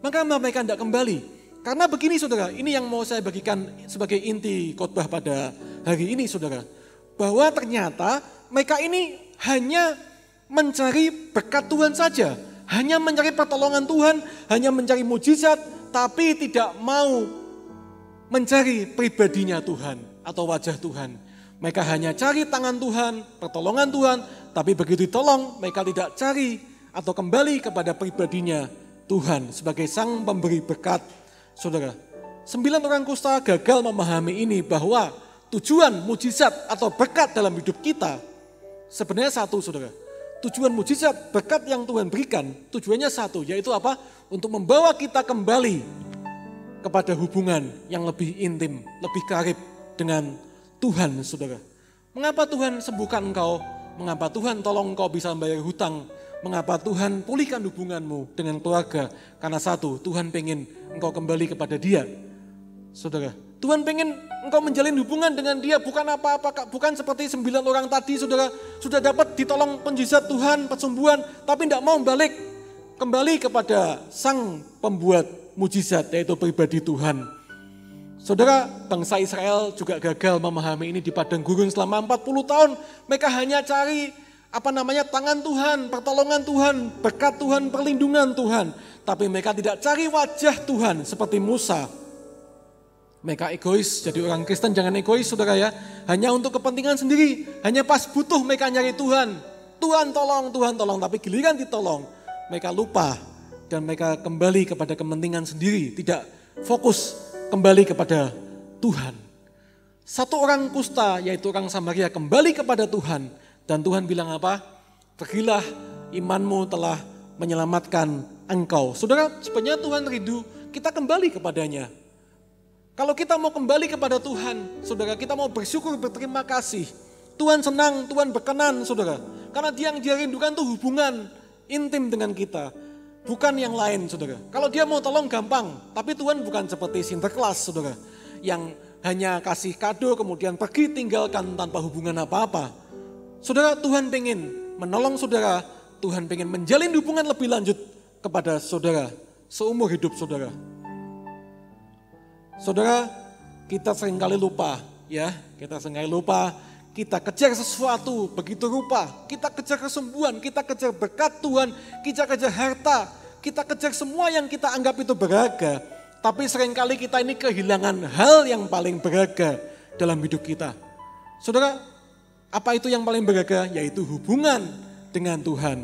Maka mereka tidak kembali. Karena begini, saudara, ini yang mau saya bagikan sebagai inti khotbah pada hari ini, saudara. Bahwa ternyata mereka ini hanya mencari berkat Tuhan saja. Hanya mencari pertolongan Tuhan, hanya mencari mujizat, tapi tidak mau mencari pribadinya Tuhan atau wajah Tuhan. Mereka hanya cari tangan Tuhan, pertolongan Tuhan, tapi begitu ditolong mereka tidak cari atau kembali kepada pribadinya Tuhan sebagai sang pemberi berkat. Saudara, 9 orang kusta gagal memahami ini bahwa tujuan mujizat atau berkat dalam hidup kita sebenarnya satu, saudara. Tujuan mujizat berkat yang Tuhan berikan tujuannya satu, yaitu apa? Untuk membawa kita kembali kepada hubungan yang lebih intim, lebih karib dengan Tuhan, saudara. Mengapa Tuhan sembuhkan engkau? Mengapa Tuhan tolong engkau bisa membayar hutang? Mengapa Tuhan pulihkan hubunganmu dengan keluarga? Karena satu, Tuhan pengen engkau kembali kepada Dia. Saudara, Tuhan pengen engkau menjalin hubungan dengan Dia, bukan apa-apa, bukan seperti 9 orang tadi, saudara, sudah dapat ditolong penjizat Tuhan, penyembuhan, tapi tidak mau balik kembali kepada sang pembuat mujizat, yaitu pribadi Tuhan. Saudara, bangsa Israel juga gagal memahami ini di padang gurun selama 40 tahun. Mereka hanya cari tangan Tuhan, pertolongan Tuhan, berkat Tuhan, perlindungan Tuhan. Tapi mereka tidak cari wajah Tuhan seperti Musa. Mereka egois, jadi orang Kristen jangan egois saudara ya. Hanya untuk kepentingan sendiri, hanya pas butuh mereka nyari Tuhan. Tuhan tolong, tapi giliran ditolong. Mereka lupa dan mereka kembali kepada kepentingan sendiri, tidak fokus kembali kepada Tuhan. Satu orang kusta yaitu orang Samaria kembali kepada Tuhan. Dan Tuhan bilang apa? Pergilah, imanmu telah menyelamatkan engkau. Saudara, sebenarnya Tuhan rindu kita kembali kepadanya. Kalau kita mau kembali kepada Tuhan, saudara, kita mau bersyukur, berterima kasih. Tuhan senang, Tuhan berkenan, saudara. Karena dia yang dia rindukan itu hubungan intim dengan kita. Bukan yang lain, saudara. Kalau dia mau tolong gampang, tapi Tuhan bukan seperti Sinterklas, saudara. Yang hanya kasih kado kemudian pergi tinggalkan tanpa hubungan apa-apa. Saudara, Tuhan pengen menolong saudara, Tuhan pengen menjalin hubungan lebih lanjut kepada saudara seumur hidup saudara. Saudara, kita seringkali lupa ya, kita kejar sesuatu begitu rupa, kita kejar kesembuhan, kita kejar berkat Tuhan, kita kejar harta, kita kejar semua yang kita anggap itu berharga. Tapi seringkali kita ini kehilangan hal yang paling berharga dalam hidup kita. Saudara, apa itu yang paling berharga? Yaitu hubungan dengan Tuhan.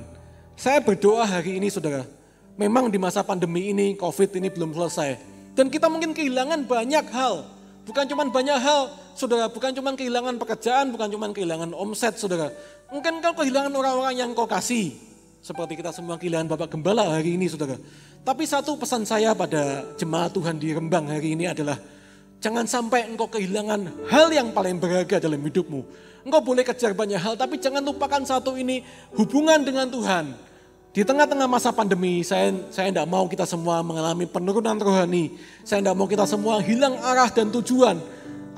Saya berdoa hari ini saudara, memang di masa pandemi ini, COVID ini belum selesai. Dan kita mungkin kehilangan banyak hal. Bukan cuma banyak hal, saudara, bukan cuma kehilangan pekerjaan, bukan cuma kehilangan omset saudara. Mungkin kau kehilangan orang-orang yang kau kasih. Seperti kita semua kehilangan Bapak Gembala hari ini saudara. Tapi satu pesan saya pada jemaat Tuhan di Rembang hari ini adalah jangan sampai engkau kehilangan hal yang paling berharga dalam hidupmu. Engkau boleh kejar banyak hal tapi jangan lupakan satu ini, hubungan dengan Tuhan. Di tengah-tengah masa pandemi saya tidak mau kita semua mengalami penurunan rohani. Saya tidak mau kita semua hilang arah dan tujuan.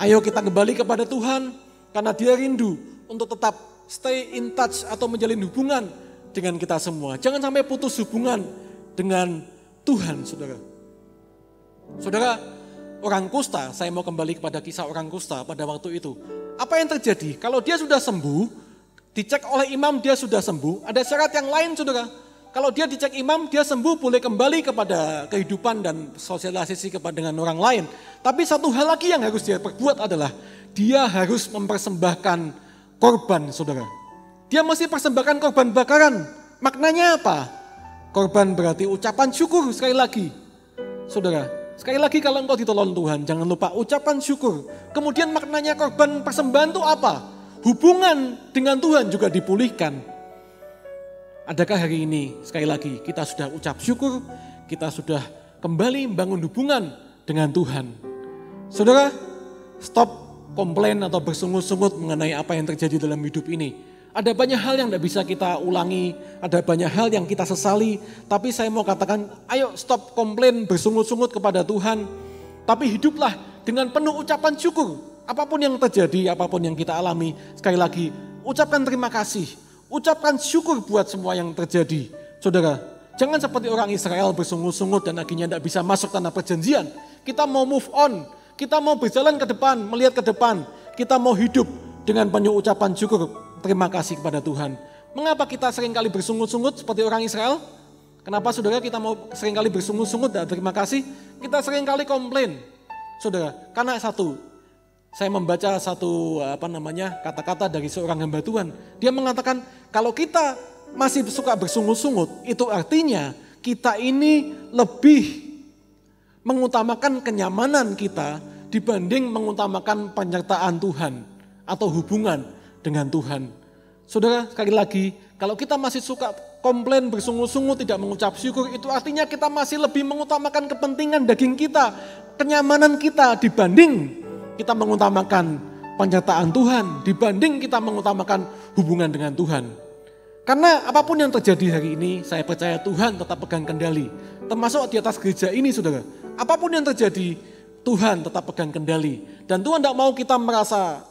Ayo kita kembali kepada Tuhan karena Dia rindu untuk tetap stay in touch atau menjalin hubungan dengan kita semua. Jangan sampai putus hubungan dengan Tuhan, saudara. Saudara, orang kusta, saya mau kembali kepada kisah orang kusta pada waktu itu. Apa yang terjadi? Kalau dia sudah sembuh, dicek oleh imam dia sudah sembuh, ada syarat yang lain, saudara. Kalau dia dicek imam, dia sembuh, boleh kembali kepada kehidupan dan sosialisasi dengan orang lain. Tapi satu hal lagi yang harus dia perbuat adalah, dia harus mempersembahkan korban, saudara. Dia mesti persembahkan korban bakaran. Maknanya apa? Korban berarti ucapan syukur sekali lagi. Saudara, sekali lagi kalau engkau ditolong Tuhan, jangan lupa ucapan syukur. Kemudian maknanya korban persembahan itu apa? Hubungan dengan Tuhan juga dipulihkan. Adakah hari ini sekali lagi kita sudah ucap syukur, kita sudah kembali membangun hubungan dengan Tuhan. Saudara, stop komplain atau bersungut-sungut mengenai apa yang terjadi dalam hidup ini. Ada banyak hal yang tidak bisa kita ulangi, ada banyak hal yang kita sesali, tapi saya mau katakan, ayo stop komplain, bersungut-sungut kepada Tuhan, tapi hiduplah dengan penuh ucapan syukur. Apapun yang terjadi, apapun yang kita alami, sekali lagi, ucapkan terima kasih, ucapkan syukur buat semua yang terjadi. Saudara, jangan seperti orang Israel bersungut-sungut dan akhirnya tidak bisa masuk tanah perjanjian. Kita mau move on, kita mau berjalan ke depan, melihat ke depan, kita mau hidup dengan penuh ucapan syukur. Terima kasih kepada Tuhan. Mengapa kita seringkali bersungut-sungut seperti orang Israel? Kenapa saudara kita mau seringkali bersungut-sungut dan terima kasih? Kita seringkali komplain. Saudara, karena satu, saya membaca satu kata-kata dari seorang hamba Tuhan. Dia mengatakan kalau kita masih suka bersungut-sungut, itu artinya kita ini lebih mengutamakan kenyamanan kita dibanding mengutamakan penyertaan Tuhan atau hubungan dengan Tuhan. Saudara, sekali lagi, kalau kita masih suka komplain, bersungut-sungut, tidak mengucap syukur, itu artinya kita masih lebih mengutamakan kepentingan daging kita, kenyamanan kita dibanding kita mengutamakan penyertaan Tuhan, dibanding kita mengutamakan hubungan dengan Tuhan. Karena apapun yang terjadi hari ini, saya percaya Tuhan tetap pegang kendali. Termasuk di atas gereja ini, saudara. Apapun yang terjadi, Tuhan tetap pegang kendali. Dan Tuhan tidak mau kita merasa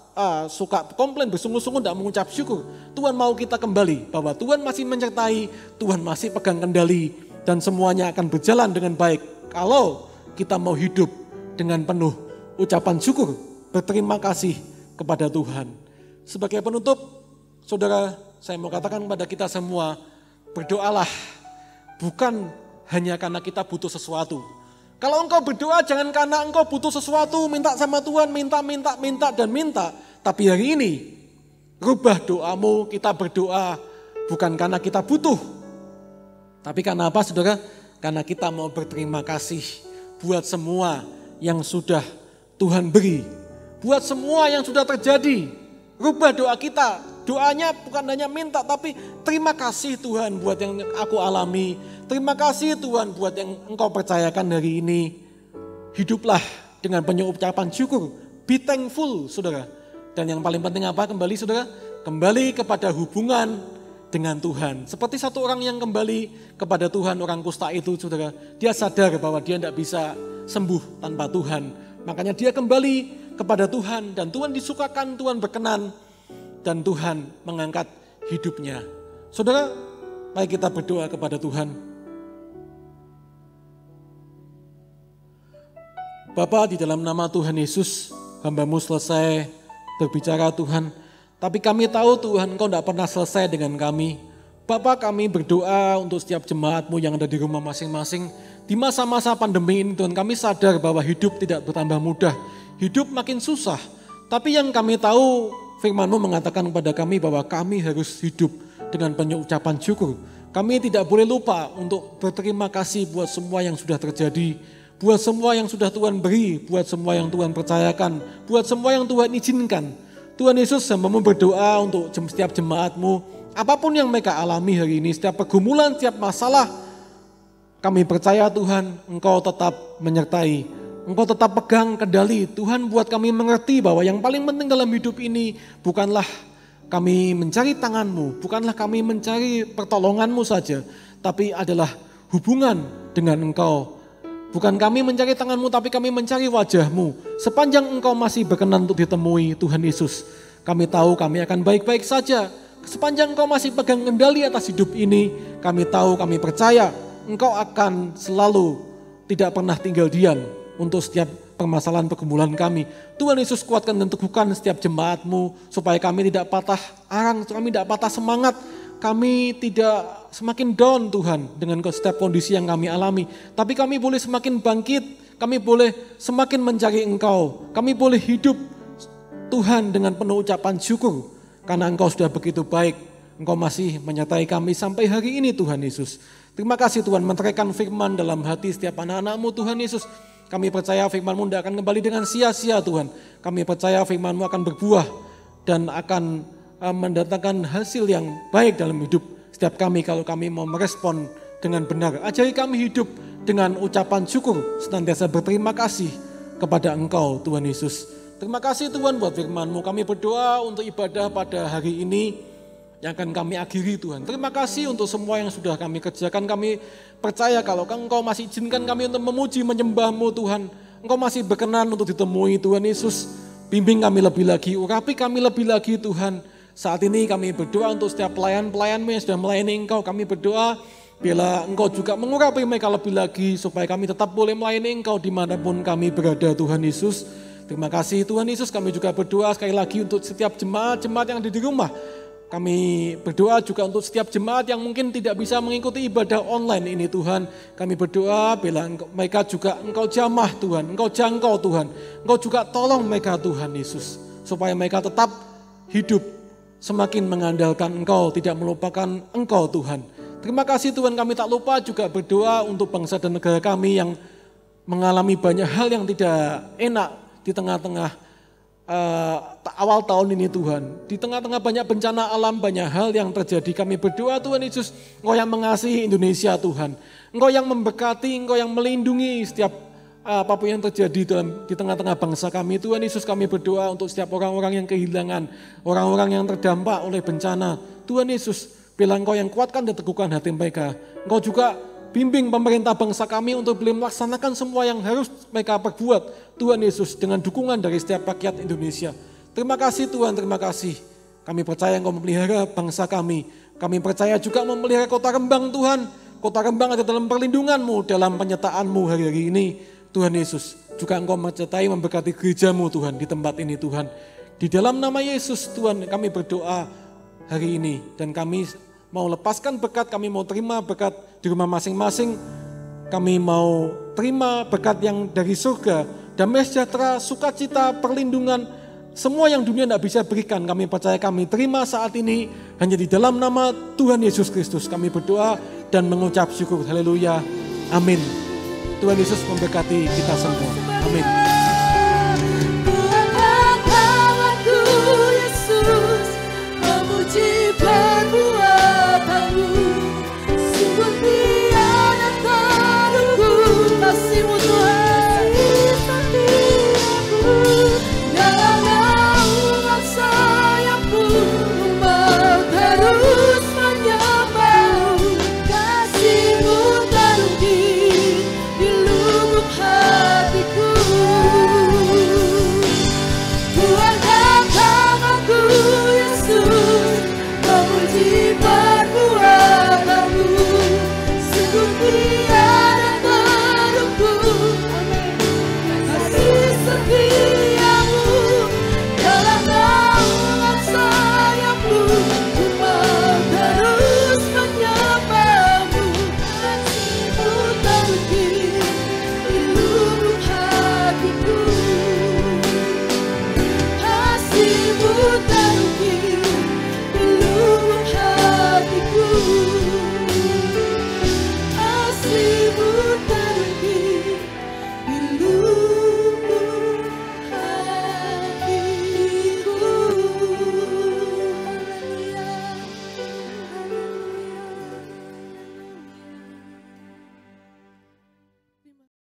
suka komplain, bersungut-sungut, tidak mengucap syukur. Tuhan mau kita kembali bahwa Tuhan masih menyertai, Tuhan masih pegang kendali dan semuanya akan berjalan dengan baik kalau kita mau hidup dengan penuh ucapan syukur, berterima kasih kepada Tuhan. Sebagai penutup, saudara, saya mau katakan kepada kita semua, berdoalah bukan hanya karena kita butuh sesuatu. Kalau engkau berdoa jangan karena engkau butuh sesuatu, minta sama Tuhan, minta. Tapi hari ini, rubah doamu, kita berdoa bukan karena kita butuh. Tapi karena apa saudara? Karena kita mau berterima kasih buat semua yang sudah Tuhan beri. Buat semua yang sudah terjadi. Rubah doa kita. Doanya bukan hanya minta, tapi terima kasih Tuhan buat yang aku alami. Terima kasih Tuhan buat yang engkau percayakan hari ini. Hiduplah dengan penuh ucapan syukur. Be thankful saudara. Dan yang paling penting apa? Kembali saudara, kembali kepada hubungan dengan Tuhan. Seperti satu orang yang kembali kepada Tuhan, orang kusta itu saudara. Dia sadar bahwa dia tidak bisa sembuh tanpa Tuhan. Makanya dia kembali kepada Tuhan dan Tuhan disukakan, Tuhan berkenan. Dan Tuhan mengangkat hidupnya. Saudara, mari kita berdoa kepada Tuhan. Bapa, di dalam nama Tuhan Yesus, hamba-Mu selesai berbicara Tuhan. Tapi kami tahu Tuhan, Engkau tidak pernah selesai dengan kami. Bapa, kami berdoa untuk setiap jemaat-Mu yang ada di rumah masing-masing. Di masa-masa pandemi ini Tuhan, kami sadar bahwa hidup tidak bertambah mudah. Hidup makin susah. Tapi yang kami tahu, Firman-Mu mengatakan kepada kami bahwa kami harus hidup dengan penuh ucapan syukur. Kami tidak boleh lupa untuk berterima kasih buat semua yang sudah terjadi. Buat semua yang sudah Tuhan beri, buat semua yang Tuhan percayakan, buat semua yang Tuhan izinkan. Tuhan Yesus, hamba-Mu berdoa untuk setiap jemaat-Mu, apapun yang mereka alami hari ini, setiap pergumulan, setiap masalah, kami percaya Tuhan, Engkau tetap menyertai. Engkau tetap pegang kendali. Tuhan buat kami mengerti bahwa yang paling penting dalam hidup ini bukanlah kami mencari tangan-Mu, bukanlah kami mencari pertolongan-Mu saja, tapi adalah hubungan dengan Engkau. Bukan kami mencari tangan-Mu, tapi kami mencari wajah-Mu. Sepanjang Engkau masih berkenan untuk ditemui Tuhan Yesus, kami tahu kami akan baik-baik saja. Sepanjang Engkau masih pegang kendali atas hidup ini, kami tahu, kami percaya Engkau akan selalu tidak pernah tinggal diam untuk setiap permasalahan pergumulan kami. Tuhan Yesus kuatkan dan teguhkan setiap jemaat-Mu supaya kami tidak patah arang, kami tidak patah semangat, kami tidak semakin down Tuhan dengan setiap kondisi yang kami alami. Tapi kami boleh semakin bangkit, kami boleh semakin mencari Engkau, kami boleh hidup Tuhan dengan penuh ucapan syukur karena Engkau sudah begitu baik. Engkau masih menyertai kami sampai hari ini Tuhan Yesus. Terima kasih Tuhan menteraikan firman dalam hati setiap anak-anak-Mu Tuhan Yesus. Kami percaya firman-Mu tidak akan kembali dengan sia-sia Tuhan. Kami percaya firman-Mu akan berbuah dan akan mendatangkan hasil yang baik dalam hidup setiap kami kalau kami mau merespon dengan benar. Ajari kami hidup dengan ucapan syukur, senantiasa berterima kasih kepada Engkau Tuhan Yesus. Terima kasih Tuhan buat firman-Mu. Kami berdoa untuk ibadah pada hari ini yang akan kami akhiri Tuhan. Terima kasih untuk semua yang sudah kami kerjakan. Kami percaya kalau Engkau masih izinkan kami untuk memuji menyembah-Mu Tuhan. Engkau masih berkenan untuk ditemui Tuhan Yesus. Bimbing kami lebih lagi, urapi kami lebih lagi Tuhan. Saat ini kami berdoa untuk setiap pelayan-pelayan-Mu yang sudah melayani Engkau. Kami berdoa bila Engkau juga mengurapi mereka lebih lagi supaya kami tetap boleh melayani Engkau dimanapun kami berada Tuhan Yesus. Terima kasih Tuhan Yesus. Kami juga berdoa sekali lagi untuk setiap jemaat-jemaat yang ada di rumah. Kami berdoa juga untuk setiap jemaat yang mungkin tidak bisa mengikuti ibadah online ini Tuhan. Kami berdoa bila mereka juga Engkau jamah Tuhan, Engkau jangkau Tuhan. Engkau juga tolong mereka Tuhan Yesus. Supaya mereka tetap hidup semakin mengandalkan Engkau, tidak melupakan Engkau Tuhan. Terima kasih Tuhan, kami tak lupa juga berdoa untuk bangsa dan negara kami yang mengalami banyak hal yang tidak enak di tengah-tengah awal tahun ini Tuhan. Di tengah-tengah banyak bencana alam, banyak hal yang terjadi. Kami berdoa Tuhan Yesus, Engkau yang mengasihi Indonesia Tuhan. Engkau yang memberkati, Engkau yang melindungi setiap apapun yang terjadi di tengah-tengah bangsa kami. Tuhan Yesus, kami berdoa untuk setiap orang-orang yang kehilangan, orang-orang yang terdampak oleh bencana. Tuhan Yesus, bila Engkau yang kuatkan dan teguhkan hati mereka. Engkau juga bimbing pemerintah bangsa kami untuk boleh melaksanakan semua yang harus mereka perbuat. Tuhan Yesus, dengan dukungan dari setiap rakyat Indonesia. Terima kasih Tuhan, terima kasih. Kami percaya Engkau memelihara bangsa kami. Kami percaya juga memelihara Kota Rembang Tuhan. Kota Rembang ada dalam perlindungan-Mu, dalam penyertaan-Mu hari-hari ini. Tuhan Yesus, juga Engkau menyertai memberkati gereja-Mu Tuhan di tempat ini Tuhan. Di dalam nama Yesus Tuhan kami berdoa, hari ini. Dan kami mau lepaskan berkat, kami mau terima berkat di rumah masing-masing. Kami mau terima berkat yang dari surga, damai sejahtera, sukacita, perlindungan, semua yang dunia tidak bisa berikan. Kami percaya kami terima saat ini hanya di dalam nama Tuhan Yesus Kristus. Kami berdoa dan mengucap syukur. Haleluya. Amin. Tuhan Yesus memberkati kita semua. Amin.